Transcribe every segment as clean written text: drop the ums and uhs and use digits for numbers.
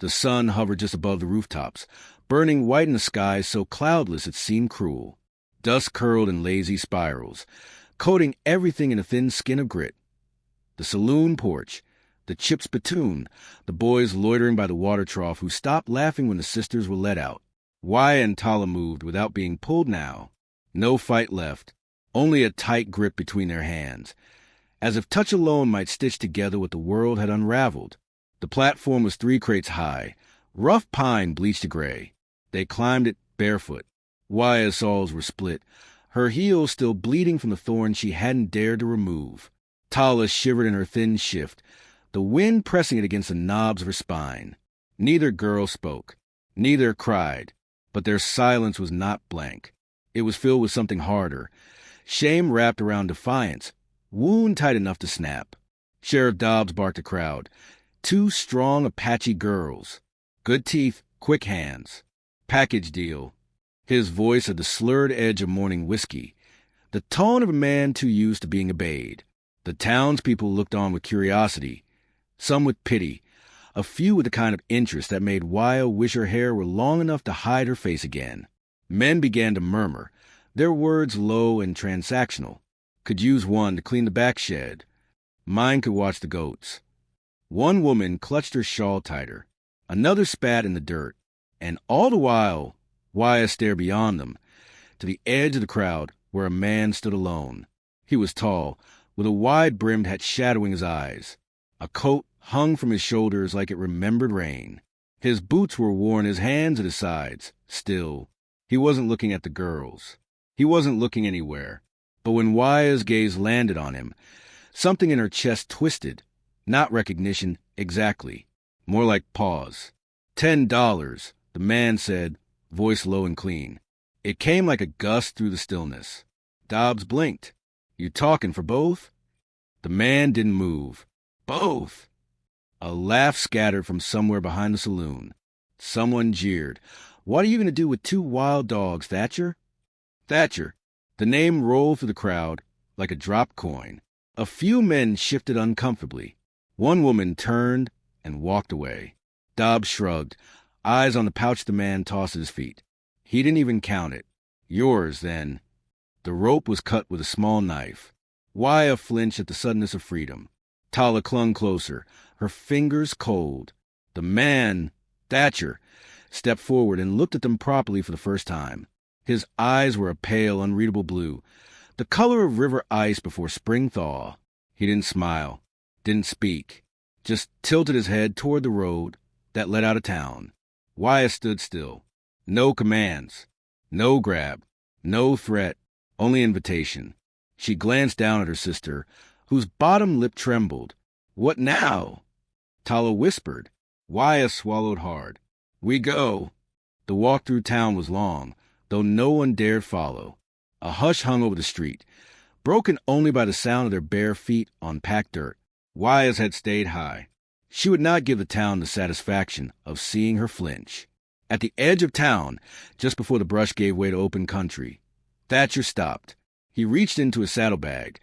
The sun hovered just above the rooftops, burning white in the sky so cloudless it seemed cruel. Dust curled in lazy spirals, coating everything in a thin skin of grit. The saloon porch, the chip spittoon, the boys loitering by the water trough who stopped laughing when the sisters were let out. Wyatt and Tala moved without being pulled now. No fight left, only a tight grip between their hands, as if touch alone might stitch together what the world had unraveled. The platform was 3 crates high, rough pine bleached to gray. They climbed it barefoot. Wyatt's soles were split, her heels still bleeding from the thorn she hadn't dared to remove. Tala shivered in her thin shift, the wind pressing it against the knobs of her spine. Neither girl spoke. Neither cried. But their silence was not blank. It was filled with something harder. Shame wrapped around defiance, wound tight enough to snap. Sheriff Dobbs barked a crowd. 2 strong Apache girls. Good teeth, quick hands. Package deal. His voice had the slurred edge of morning whiskey, the tone of a man too used to being obeyed. The townspeople looked on with curiosity, some with pity, a few with the kind of interest that made Wyatt wish her hair were long enough to hide her face again. Men began to murmur, their words low and transactional. Could use one to clean the back shed. Mine could watch the goats. One woman clutched her shawl tighter. Another spat in the dirt. And all the while, Wyatt stared beyond them, to the edge of the crowd where a man stood alone. He was tall, with a wide-brimmed hat shadowing his eyes. A coat hung from his shoulders like it remembered rain. His boots were worn, his hands at his sides. Still, he wasn't looking at the girls. He wasn't looking anywhere. But when Wyatt's gaze landed on him, something in her chest twisted. Not recognition, exactly. More like pause. $10, the man said, voice low and clean. It came like a gust through the stillness. Dobbs blinked. You talking for both? The man didn't move. Both! A laugh scattered from somewhere behind the saloon. Someone jeered. What are you going to do with 2 wild dogs, Thatcher? Thatcher. The name rolled through the crowd like a dropped coin. A few men shifted uncomfortably. One woman turned and walked away. Dobbs shrugged, eyes on the pouch the man tossed at his feet. He didn't even count it. Yours, then. The rope was cut with a small knife. Wyatt flinched at the suddenness of freedom. Tala clung closer, her fingers cold. The man, Thatcher, stepped forward and looked at them properly for the first time. His eyes were a pale, unreadable blue, the color of river ice before spring thaw. He didn't smile, didn't speak, just tilted his head toward the road that led out of town. Wyatt stood still. No commands, no grab, no threat, only invitation. She glanced down at her sister, whose bottom lip trembled. What now? Tala whispered. Wyatt swallowed hard. We go. The walk through town was long, though no one dared follow. A hush hung over the street, broken only by the sound of their bare feet on packed dirt. Wyatt's had stayed high. She would not give the town the satisfaction of seeing her flinch. At the edge of town, just before the brush gave way to open country, Thatcher stopped. He reached into his saddlebag,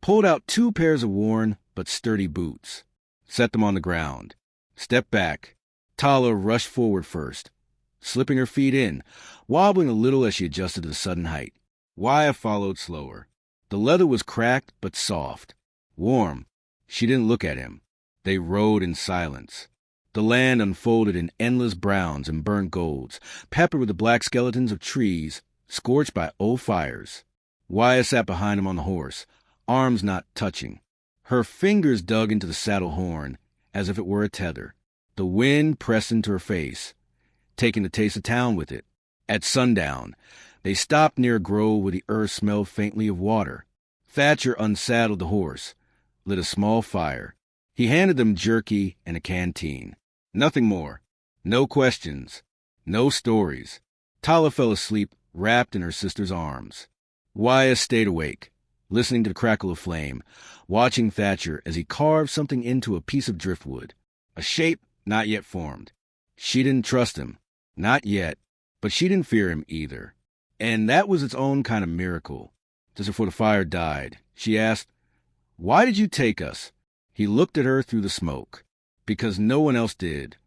pulled out 2 pairs of worn but sturdy boots, set them on the ground, stepped back. Tala rushed forward first, slipping her feet in, wobbling a little as she adjusted to the sudden height. Wyatt followed slower. The leather was cracked but soft, warm. She didn't look at him. They rode in silence. The land unfolded in endless browns and burnt golds, peppered with the black skeletons of trees scorched by old fires. Wyatt sat behind him on the horse, arms not touching. Her fingers dug into the saddle horn as if it were a tether. The wind pressed into her face, taking the taste of town with it. At sundown, they stopped near a grove where the earth smelled faintly of water. Thatcher unsaddled the horse, lit a small fire. He handed them jerky and a canteen. Nothing more. No questions. No stories. Tala fell asleep, wrapped in her sister's arms. Wyatt stayed awake, listening to the crackle of flame, watching Thatcher as he carved something into a piece of driftwood, a shape not yet formed. She didn't trust him. Not yet. But she didn't fear him either. And that was its own kind of miracle. Just before the fire died, she asked, "Why did you take us?" He looked at her through the smoke. Because no one else did.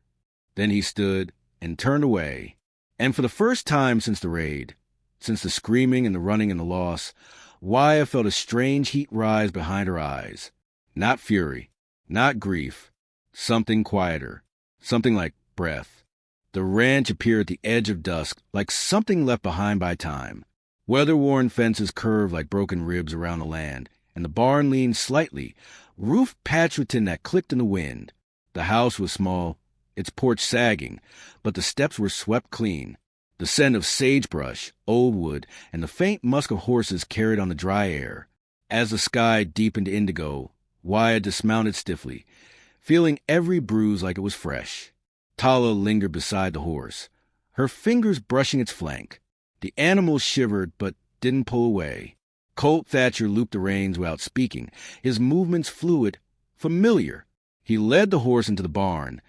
Then he stood and turned away. And for the first time since the raid, since the screaming and the running and the loss, Wyatt felt a strange heat rise behind her eyes. Not fury, not grief, something quieter, something like breath. The ranch appeared at the edge of dusk, like something left behind by time. Weather-worn fences curved like broken ribs around the land, and the barn leaned slightly, roof patched with tin that clicked in the wind. The house was small, its porch sagging, but the steps were swept clean. The scent of sagebrush, old wood, and the faint musk of horses carried on the dry air. As the sky deepened indigo, Wyatt dismounted stiffly, feeling every bruise like it was fresh. Tala lingered beside the horse, her fingers brushing its flank. The animal shivered but didn't pull away. Colt Thatcher looped the reins without speaking, his movements fluid, familiar. He led the horse into the barn,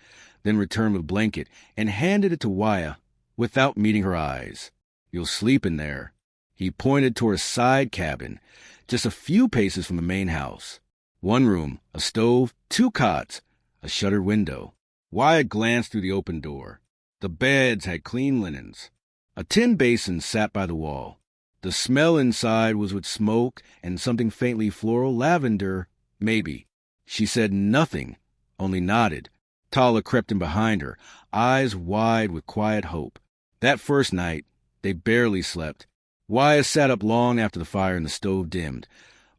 then returned with a blanket and handed it to Wyatt without meeting her eyes. "You'll sleep in there." He pointed toward a side cabin, just a few paces from the main house. One room, a stove, 2 cots, a shuttered window. Wyatt glanced through the open door. The beds had clean linens. A tin basin sat by the wall. The smell inside was with smoke and something faintly floral, lavender, maybe. She said nothing, only nodded. Tala crept in behind her, eyes wide with quiet hope. That first night, they barely slept. Wyatt sat up long after the fire in the stove dimmed,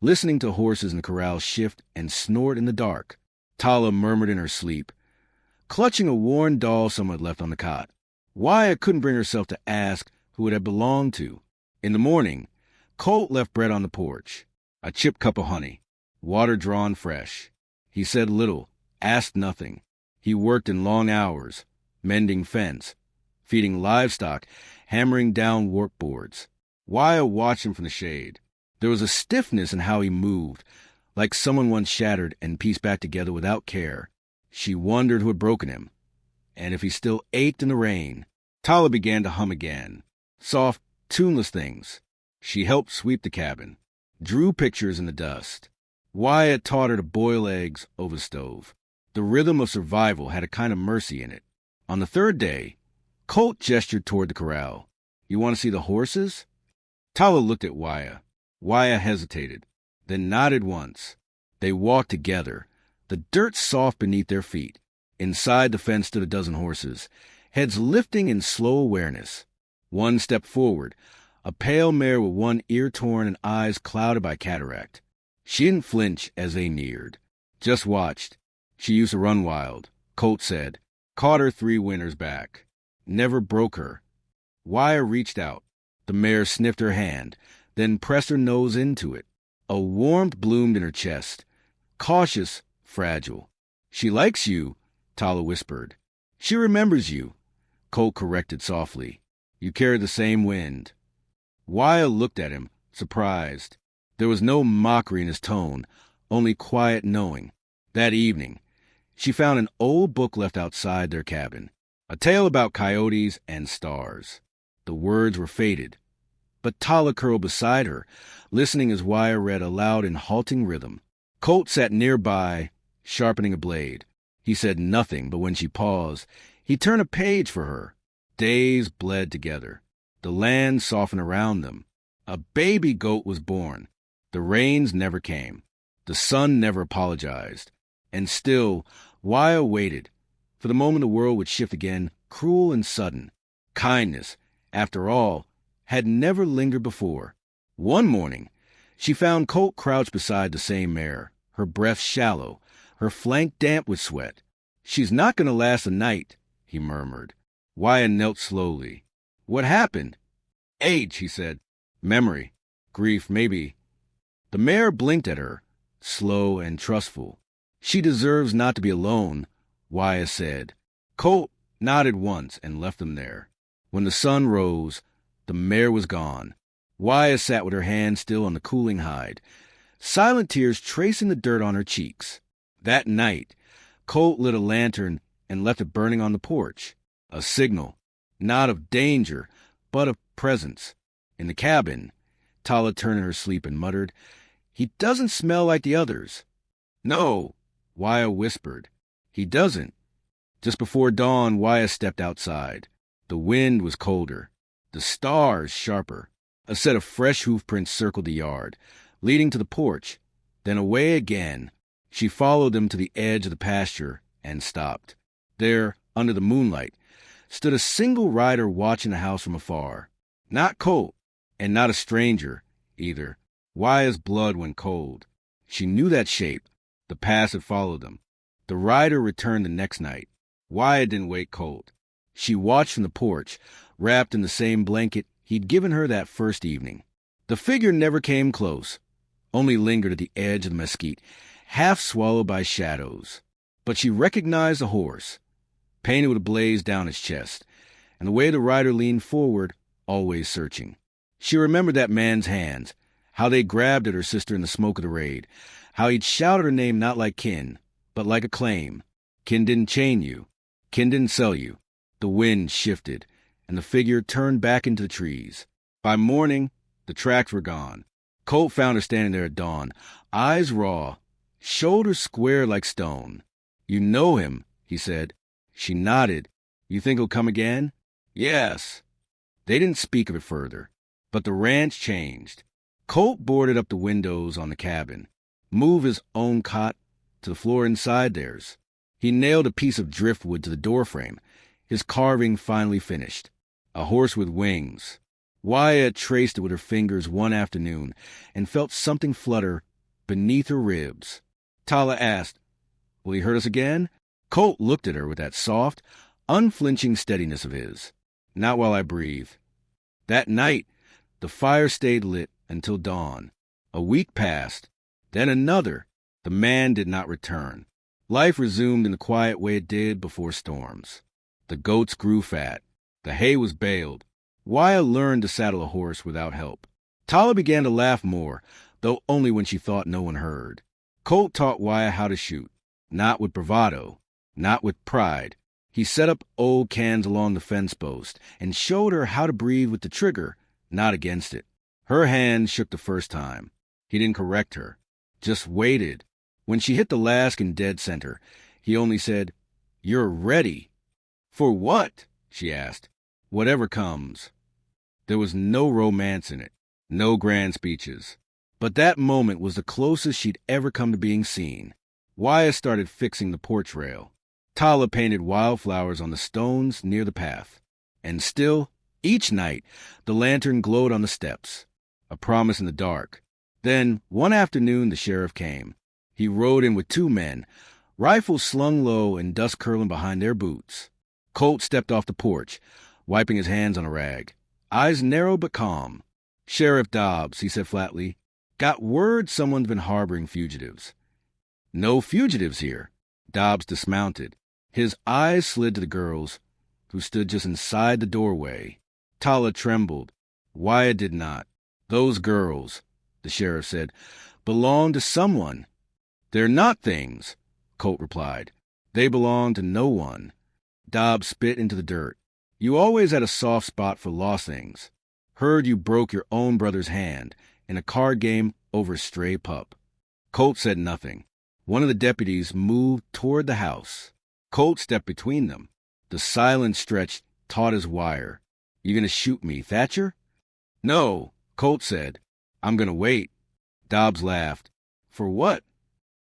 listening to horses in the corral shift and snort in the dark. Tala murmured in her sleep, clutching a worn doll someone had left on the cot. Wyatt couldn't bring herself to ask who it had belonged to. In the morning, Colt left bread on the porch, a chipped cup of honey, water drawn fresh. He said little, asked nothing. He worked in long hours, mending fence, feeding livestock, hammering down work boards. Wyatt watched him from the shade. There was a stiffness in how he moved, like someone once shattered and pieced back together without care. She wondered who had broken him, and if he still ached in the rain. Tala began to hum again, soft, tuneless things. She helped sweep the cabin, drew pictures in the dust. Wyatt taught her to boil eggs over the stove. The rhythm of survival had a kind of mercy in it. On the third day, Colt gestured toward the corral. "You want to see the horses?" Tala looked at Wyatt. Wyatt hesitated, then nodded once. They walked together, the dirt soft beneath their feet. Inside the fence stood a dozen horses, heads lifting in slow awareness. One stepped forward, a pale mare with one ear torn and eyes clouded by cataract. She didn't flinch as they neared, just watched. She used to run wild, Colt said. Caught her 3 winters back. Never broke her. Wyatt reached out. The mare sniffed her hand, then pressed her nose into it. A warmth bloomed in her chest. Cautious, fragile. "She likes you," Tala whispered. "She remembers you," Colt corrected softly. "You carry the same wind." Wyatt looked at him, surprised. There was no mockery in his tone, only quiet knowing. That evening, she found an old book left outside their cabin, a tale about coyotes and stars. The words were faded, but Tala curled beside her, listening as Wyatt read aloud in halting rhythm. Colt sat nearby, sharpening a blade. He said nothing, but when she paused, he turned a page for her. Days bled together. The land softened around them. A baby goat was born. The rains never came. The sun never apologized. And still, Wyatt waited. For the moment the world would shift again, cruel and sudden. Kindness, after all, had never lingered before. One morning, she found Colt crouched beside the same mare, her breath shallow, her flank damp with sweat. "She's not going to last a night," he murmured. Wyatt knelt slowly. "What happened?" "Age," he said. "Memory. Grief, maybe." The mare blinked at her, slow and trustful. "She deserves not to be alone," Wyatt said. Colt nodded once and left them there. When the sun rose, the mare was gone. Wyatt sat with her hand still on the cooling hide, silent tears tracing the dirt on her cheeks. That night, Colt lit a lantern and left it burning on the porch, a signal, not of danger, but of presence. In the cabin, Tala turned in her sleep and muttered, "He doesn't smell like the others." "No," Wyatt whispered. "He doesn't." Just before dawn, Wyatt stepped outside. The wind was colder, the stars sharper. A set of fresh hoof prints circled the yard, leading to the porch, then away again. She followed them to the edge of the pasture and stopped. There, under the moonlight, stood a single rider watching the house from afar. Not Colt, and not a stranger, either. Wyatt's blood went cold. She knew that shape. The past had followed them. The rider returned the next night. Wyatt didn't wake Colt. She watched from the porch, wrapped in the same blanket he'd given her that first evening. The figure never came close, only lingered at the edge of the mesquite, half swallowed by shadows. But she recognized the horse, painted with a blaze down its chest, and the way the rider leaned forward, always searching. She remembered that man's hands, how they grabbed at her sister in the smoke of the raid, how he'd shouted her name not like kin, but like a claim. Kin didn't chain you. Kin didn't sell you. The wind shifted, and the figure turned back into the trees. By morning, the tracks were gone. Colt found her standing there at dawn, eyes raw, shoulders square like stone. "You know him," he said. She nodded. "You think he'll come again?" "Yes." They didn't speak of it further, but the ranch changed. Colt boarded up the windows on the cabin, moved his own cot to the floor inside theirs. He nailed a piece of driftwood to the doorframe, his carving finally finished. A horse with wings. Wyatt traced it with her fingers one afternoon and felt something flutter beneath her ribs. Tala asked, "Will he hurt us again?" Colt looked at her with that soft, unflinching steadiness of his. "Not while I breathe." That night, the fire stayed lit until dawn. A week passed, then another. The man did not return. Life resumed in the quiet way it did before storms. The goats grew fat. The hay was baled. Wyatt learned to saddle a horse without help. Tala began to laugh more, though only when she thought no one heard. Colt taught Wyatt how to shoot, not with bravado, not with pride. He set up old cans along the fence post and showed her how to breathe with the trigger, not against it. Her hand shook the first time. He didn't correct her, just waited. When she hit the last in dead center, he only said, "You're ready." "For what?" she asked. "Whatever comes." There was no romance in it, no grand speeches. But that moment was the closest she'd ever come to being seen. Wyatt started fixing the porch rail. Tala painted wildflowers on the stones near the path. And still, each night, the lantern glowed on the steps, a promise in the dark. Then, one afternoon, the sheriff came. He rode in with 2 men, rifles slung low and dust curling behind their boots. Colt stepped off the porch, wiping his hands on a rag, eyes narrow but calm. "Sheriff Dobbs," he said flatly, "got word someone's been harboring fugitives." "No fugitives here." Dobbs dismounted. His eyes slid to the girls, who stood just inside the doorway. Tala trembled. Wyatt did not. "Those girls," the sheriff said, "belong to someone." "They're not things," Colt replied. "They belong to no one." Dobbs spit into the dirt. "You always had a soft spot for lost things. Heard you broke your own brother's hand in a card game over a stray pup." Colt said nothing. One of the deputies moved toward the house. Colt stepped between them. The silence stretched taut as wire. "You gonna shoot me, Thatcher?" "No," Colt said. "I'm gonna wait." Dobbs laughed. "For what?"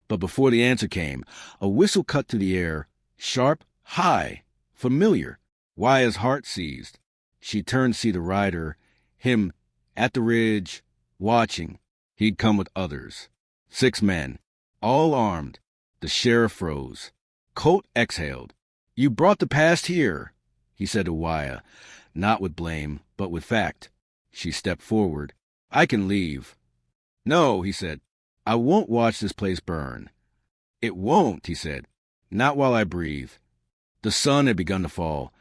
But before the answer came, a whistle cut through the air, sharp, high, familiar. Wyatt's heart seized. She turned to see the rider, him, at the ridge, watching. He'd come with others. 6 men, all armed. The sheriff froze. Colt exhaled. "You brought the past here," he said to Wyatt, not with blame, but with fact. She stepped forward. "I can leave." "No," he said. "I won't watch this place burn." "It won't," he said. "Not while I breathe." The sun had begun to fall,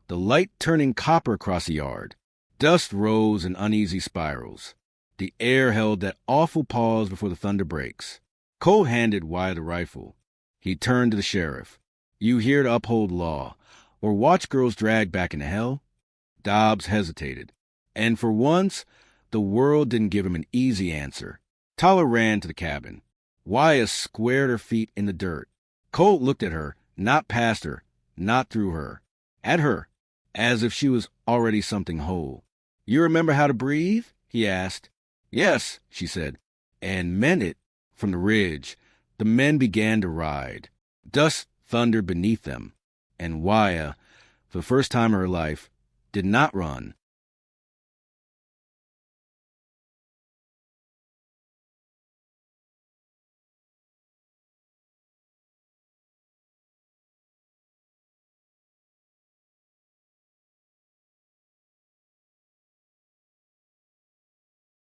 the light turning copper across the yard. Dust rose in uneasy spirals. The air held that awful pause before the thunder breaks. Colt handed Wyatt a rifle. He turned to the sheriff. "You here to uphold law, or watch girls dragged back into hell?" Dobbs hesitated. And for once, the world didn't give him an easy answer. Tala ran to the cabin. Wyatt squared her feet in the dirt. Colt looked at her, not past her, not through her, at her, as if she was already something whole. "You remember how to breathe?" he asked. "Yes," she said, and meant it. From the ridge, the men began to ride. Dust thundered beneath them, and Waya, for the first time in her life, did not run.